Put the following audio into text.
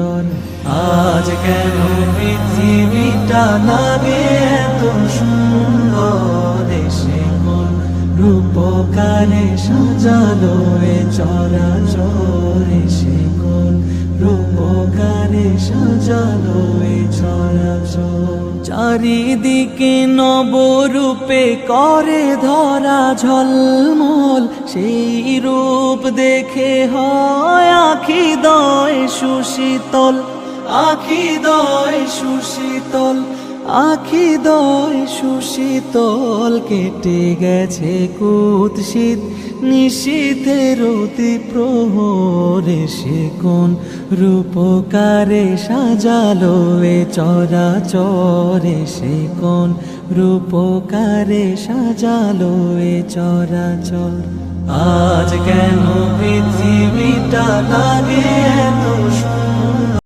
আজ কেন পৃথিবীটা লাগে এত সুন্দর, এসে কোন রূপকারে সাজালো এ চরাচর, এসে কোন রূপকারে সাজালো এ চরাচর। চারিদিকে নবরূপে করে ধরা ঝলমল, সেই রূপ দেখে হয় আখি দয় সুশীতল, আখি দয় সুশীতল, আখি দয় সুশীতল। কেটে গেছে কুৎসিত নিশীথের অতি প্রহর, এসে কোন রূপকারে সাজালো এ চরাচর, এসে কোন রূপকারে সাজালো এ চরাচর। আজ কেন পৃথিবীটা লাগে এত সুন্দর।